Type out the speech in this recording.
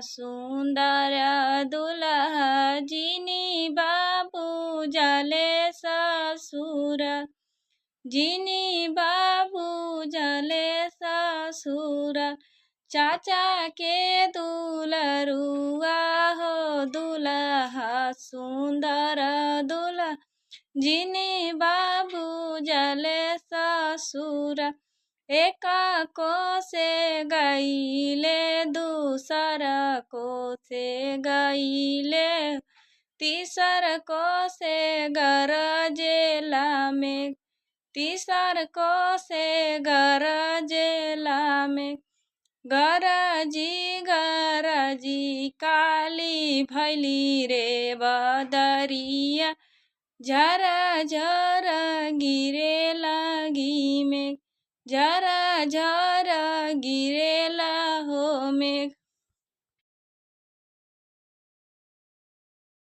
सुंदर दुल्हा जिनी बाबू जाले ससुर जिनी बाबू जाले ससुर चाचा के दुलरुआ हो दुल्हा सुंदर दुल्हा जिनी बाबू जाले ससुर एक को से गईले दूसरा को से गईले तीसर को से गरजेला में तीसर को से गरजेला में गरजी काली भैली रे बदरिया झरा झरा गिरे लगी में झरा झरा गिरेला हो में।